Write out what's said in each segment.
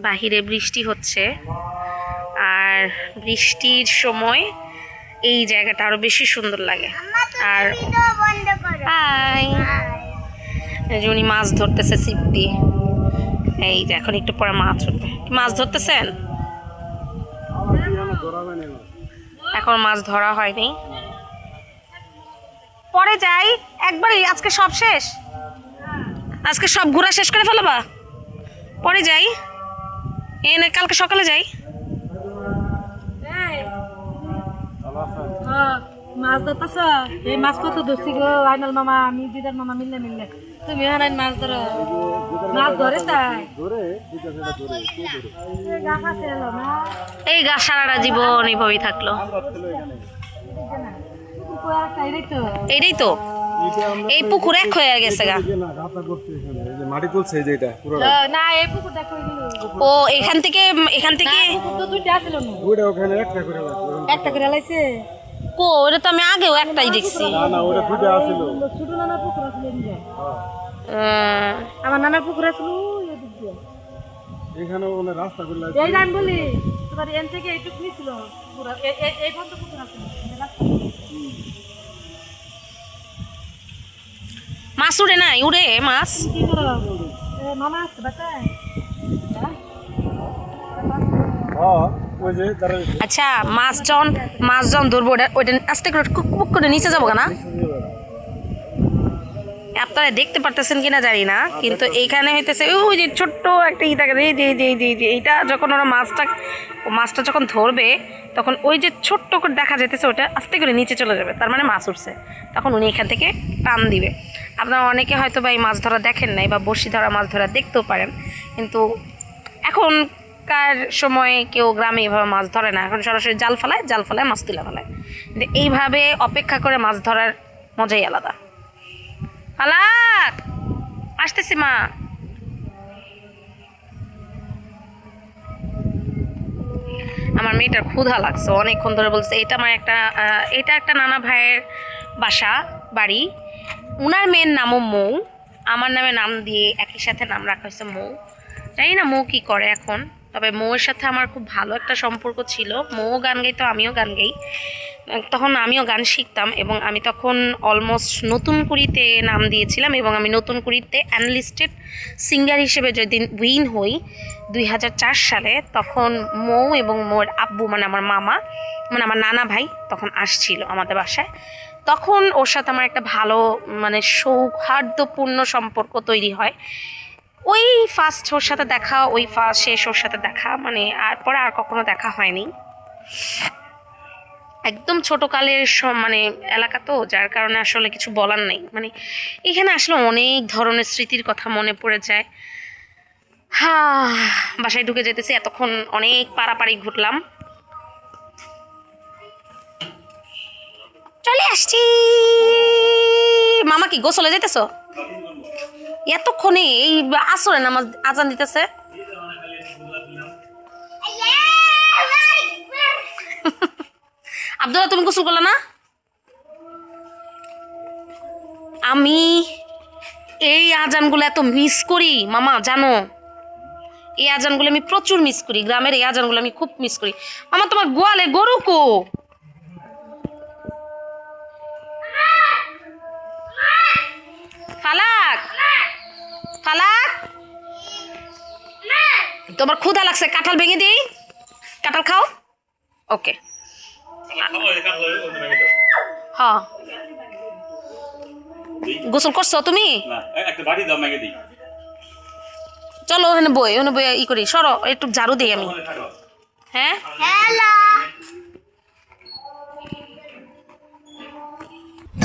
বাহিরে বৃষ্টি হচ্ছে, আর বৃষ্টির সময় এই জায়গাটা আরো বেশি সুন্দর লাগে। আর উনি মাছ ধরতেছে ছিপ দিয়ে। এই যে এখন একটু পরে মাছ উঠবে। মাছ ধরতেছেন? এখন মাছ ধরা হয়নি, পরে যাই একবারই। আজকে সব শেষ, আজকে সব ঘোরা শেষ করে ফেলাবা, পরে যাই। এনে কালকে সকালে যাই। মাছ ধরতেছ? এই মাছ কত ধরছি গো আইনাল মামা, আমি দিদার মামা মিললে তুমি হারাই মাছ ধরো। মাছ ধরে তাই এই গা সারাটা জীবন এইভাবেই থাকলো। এইটাই তো, এই পুকুর এক হয়ে গেছে গা। মাটি তুলছে যেটা পুরো না, এই পুকুরটা কই দিল? ও এখান থেকে তো দুইটা আছিল না, ওইটা ওখানে একটা করে লাইছে। কো ওটা তো আমি আগেও একটাই দেখছি। না ওটা দুইটা আছিল। ছোট নানা পুকুর আছিল এদিকে। আমার নানার পুকুর আছিল এদিক দিয়ে। এখানে ওনে রাস্তা করে লাইছে। এই আমি বলি তোমার এন থেকে এইটুকু নিছিল পুরো এই পর্যন্ত পুকুর আছিল। মাছ উড়ে নাই? উড়ে মাছ। কি করো মামা আসছে বাতায়? ওই যে তারা আচ্ছা, মাছ যখন ধরবো ওইটা আস্তে করে কুক করে নিচে যাবো না? আপনারা দেখতে পারতেছেন কিনা জানি না, কিন্তু এইখানে হইতেছে ওই যে ছোট্ট একটা ই থাকে, এইটা যখন ওরা মাছটা যখন ধরবে তখন ওই যে ছোট্ট করে দেখা যেতেছে ওটা আস্তে করে নিচে চলে যাবে, তার মানে মাছ উঠছে। তখন উনি এখান থেকে টান দিবে। আপনারা অনেকে হয়তো বা এই মাছ ধরা দেখেন নাই, বা বড়শি ধরা মাছ ধরা দেখতেও পারেন, কিন্তু এখনকার সময়ে কেউ গ্রামে এইভাবে মাছ ধরে না। এখন সরাসরি জাল ফেলায় মাছ তুলে ফেলায়। কিন্তু এইভাবে অপেক্ষা করে মাছ ধরার মজাই আলাদা। পালাক আসতেছি মা। আমার মেয়েটার ক্ষুধা লাগছে, অনেকক্ষণ ধরে বলছে। এটা একটা নানা ভাইয়ের বাড়ি। উনার মেয়ের নামও মৌ, আমার নামে নাম দিয়ে একই সাথে নাম রাখা হয়েছে মৌ। জানি না মৌ কি করে এখন, তবে মৌয়ের সাথে আমার খুব ভালো একটা সম্পর্ক ছিল। মৌ গান গাইতো, আমিও গান গাই। তখন আমিও গান শিখতাম, এবং আমি তখন অলমোস্ট নতুন কুড়িতে নাম দিয়েছিলাম, এবং আমি নতুন কুড়িতে অ্যানলিস্টেড সিঙ্গার হিসেবে যেদিন উইন হই 2004 সালে, তখন মৌ এবং মোর আব্বু মানে আমার মামা মানে আমার নানা ভাই তখন আসছিল আমাদের বাসায়। তখন ওর সাথে আমার একটা ভালো মানে সৌহার্দ্যপূর্ণ সম্পর্ক তৈরি হয়। ওই ফার্স্ট ওর সাথে দেখা, ওই ফার্স্ট শেষ ওর সাথে দেখা, মানে আর পরে আর কখনো দেখা হয়নি। একদম ছোটকালের মানে এলাকা তো, যার কারণে আসলে কিছু বলার নেই। মানে এখানে আসলে অনেক ধরনের স্মৃতির কথা মনে পড়ে যায়। বাসায় ঢুকে যেতেছি, এতক্ষণ অনেক পাড়াপাড়ি ঘুরলাম, চলে আসছি। মামা কি গোসলে যেতেছ? এতক্ষণে এই আসরে নামাজ আজান দিতেছে। আব্দুল্লাহ তুমি গোসল করলে না? আমি এই আজানগুলো এত মিস করি মামা, জানো? এই আজানগুলো আমি প্রচুর মিস করি। গ্রামের এই আজানগুলো আমি খুব মিস করি। মামা তোমার গোয়ালে গরু কো? ফালাক তোমার ক্ষুধা লাগছে, কাঁঠাল ভেঙে দিই, কাঁঠাল খাও। ওকে হ্যাঁ, গোসল করছো তুমি? চলো ওখানে বই ই করি, সরো একটু ঝাড়ু দিই আমি। হ্যাঁ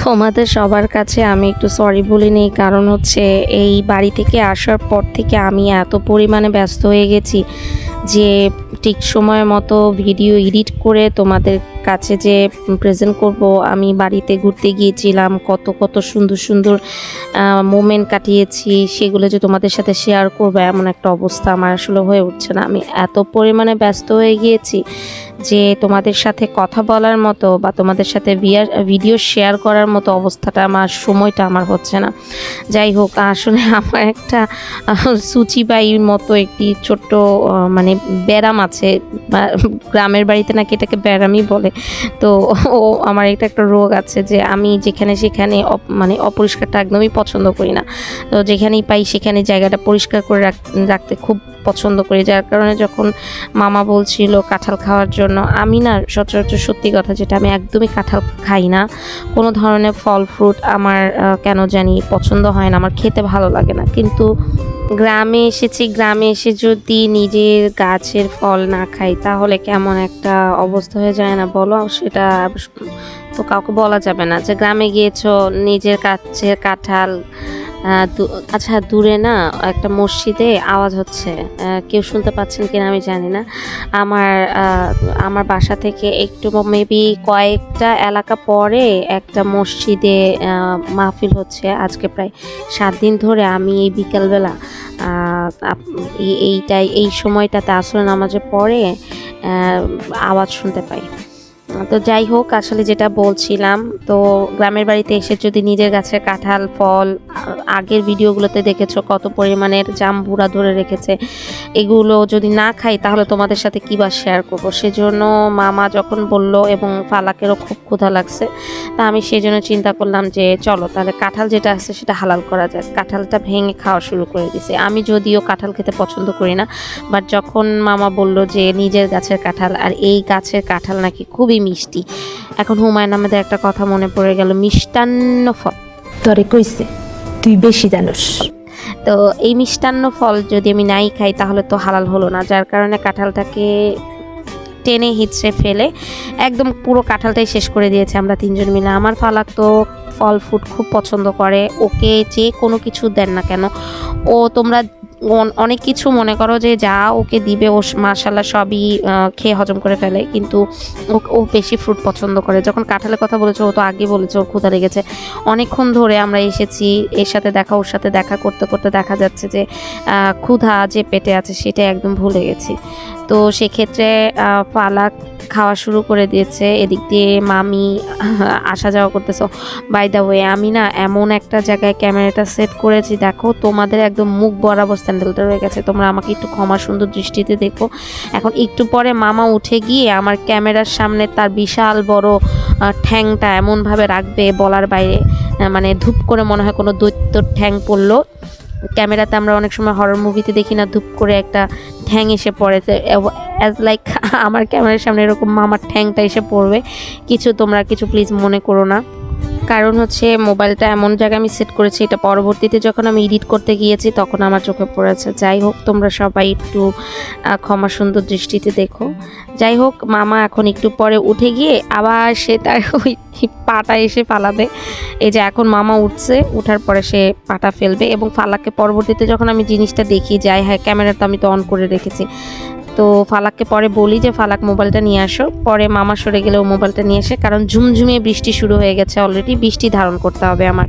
তোমাদের সবার কাছে আমি একটু সরি বলে নিই, কারণ হচ্ছে এই বাড়ি থেকে আসার পর থেকে আমি এত পরিমাণে ব্যস্ত হয়ে গেছি যে ঠিক সময় মতো ভিডিও এডিট করে তোমাদের কাছে যে প্রেজেন্ট করব। আমি বাড়িতে ঘুরতে গিয়েছিলাম, কত কত সুন্দর সুন্দর মোমেন্ট কাটিয়েছি, সেগুলো যে তোমাদের সাথে শেয়ার করবো এমন একটা অবস্থা আমার আসলে হয়ে উঠছে না। আমি এত পরিমাণে ব্যস্ত হয়ে গিয়েছি যে তোমাদের সাথে কথা বলার মতো বা তোমাদের সাথে ভিডিও শেয়ার করার মতো অবস্থাটা সময়টা আমার হচ্ছে না। যাই হোক, আসলে আমার একটা সুচিবাইয়ের মতো একটি ছোট্ট মানে ব্যারাম আছে, গ্রামের বাড়িতে নাকি এটাকে ব্যারামই বলে। তো আমার এটা একটা রোগ আছে যে আমি যেখানে সেখানে মানে অপরিষ্কারটা একদমই পছন্দ করি না। তো যেখানেই পাই সেখানে জায়গাটা পরিষ্কার করে রাখতে খুব পছন্দ করি। যার কারণে যখন মামা বলছিল কাঁঠাল খাওয়ার জন্য, আমি না সচরাচর সত্যি কথা যেটা, আমি একদমই কাঁঠাল খাই না। কোনো ধরনের ফল ফ্রুট আমার কেন জানি পছন্দ হয় না, আমার খেতে ভালো লাগে না। কিন্তু গ্রামে এসেছি, গ্রামে এসে যদি নিজের গাছের ফল না খাই তাহলে কেমন একটা অবস্থা হয়ে যায় না বলো? সেটা তো কাউকে বলা যাবে না যে গ্রামে গিয়েছো, নিজের গাছের কাঁঠাল। আচ্ছা, দূরে না একটা মসজিদে আওয়াজ হচ্ছে, কেউ শুনতে পাচ্ছেন কিনা আমি জানি না। আমার বাসা থেকে একটু মেবি কয়েকটা এলাকা পরে একটা মসজিদে মাহফিল হচ্ছে আজকে প্রায় 7 দিন ধরে। আমি এই বিকালবেলা এই সময়টাতে আসলে নামাজের পরে আওয়াজ শুনতে পাই। তো যাই হোক, আসলে যেটা বলছিলাম, তো গ্রামের বাড়িতে এসে যদি নিজের গাছের কাঁঠাল ফল, আগের ভিডিওগুলোতে দেখেছো কত পরিমাণের জাম্বুরা ধরে রেখেছে, এগুলো যদি না খাই তাহলে তোমাদের সাথে কী বা শেয়ার করবো। সেজন্য মামা যখন বলল এবং ফালাকেরও খুব ক্ষুধা লাগছে, তা আমি সেজন্য চিন্তা করলাম যে চলো তাহলে কাঁঠাল যেটা আছে সেটা হালাল করা যায়। কাঁঠালটা ভেঙে খাওয়া শুরু করে দিয়েছে। আমি যদিও কাঁঠাল খেতে পছন্দ করি না, বাট যখন মামা বলল যে নিজের গাছের কাঁঠাল, আর এই গাছের কাঁঠাল নাকি খুবই মিষ্টি, এখন হুমায়ুন আহমেদের একটা কথা মনে পড়ে গেল, মিষ্টান্ন ফল। তোরে কইছে তুই বেশি জানোস। তো এই মিষ্টান্ন ফল যদি আমি নাই খাই তাহলে তো হালাল হলো না। যার কারণে কাঁঠালটাকে টেনে হিচড়ে ফেলে একদম পুরো কাঁঠালটাই শেষ করে দিয়েছে আমরা 3 জন মিলে। আমার ফালাক তো ফল ফ্রুট খুব পছন্দ করে, ওকে যে কোনো কিছু দেন না কেন, ও তোমরা অনেক কিছু মনে করো যে যা ওকে দিবে ও মাশাআল্লাহ সবই খেয়ে হজম করে ফেলে, কিন্তু ও বেশি ফ্রুট পছন্দ করে। যখন কাঁঠালের কথা বলেছে, ও তো আগে বলেছে ওর ক্ষুধা লেগেছে। অনেকক্ষণ ধরে আমরা এসেছি, এর সাথে দেখা ওর সাথে দেখা করতে করতে দেখা যাচ্ছে যে ক্ষুধা যে পেটে আছে সেটা একদম ভুলে গেছি। তো সেক্ষেত্রে ফালাক খাওয়া শুরু করে দিয়েছে, এদিক দিয়ে মামি আসা যাওয়া করতেছে। বাই দ্য ওয়ে, আমি না এমন একটা জায়গায় ক্যামেরাটা সেট করেছি, দেখো তোমাদের একদম মুখ বরাবর স্যান্ডেলটা রয়ে গেছে, তোমরা আমাকে একটু ক্ষমা সুন্দর দৃষ্টিতে দেখো। এখন একটু পরে মামা উঠে গিয়ে আমার ক্যামেরার সামনে তার বিশাল বড় ঠ্যাংটা এমনভাবে রাখবে বলার বাইরে, মানে ধূপ করে মনে হয় কোনো দৈত্যর ঠ্যাং পড়লো। ক্যামেরাতে আমরা অনেক সময় হরর মুভিতে দেখি না, ধূপ করে একটা ঠ্যাং এসে পড়ে, অ্যাজ লাইক আমার ক্যামেরার সামনে এরকম আমার ঠ্যাংটা এসে পড়বে। তোমরা কিছু প্লিজ মনে করো না, কারণ হচ্ছে মোবাইলটা এমন জায়গায় আমি সেট করেছি, এটা পরবর্তীতে যখন আমি এডিট করতে গিয়েছি তখন আমার চোখে পড়েছে। যাই হোক, তোমরা সবাই একটু ক্ষমা সুন্দর দৃষ্টিতে দেখো। যাই হোক, মামা এখন একটু পরে উঠে গিয়ে আবার সে তার ওই পাটা এসে ফালাবে। এই যে এখন মামা উঠছে, উঠার পরে সে পাটা ফেলবে এবং ফালাককে পরবর্তীতে যখন আমি জিনিসটা দেখি যাই, হ্যাঁ ক্যামেরাটা আমি তো অন করে রেখেছি, তো ফালাককে পরে বলি যে ফালাক মোবাইলটা নিয়ে আসো। পরে মামা সরে গেলে ও মোবাইলটা নিয়ে আসে, কারণ ঝুমঝুমিয়ে বৃষ্টি শুরু হয়ে গেছে অলরেডি, বৃষ্টি ধারণ করতে হবে আমার।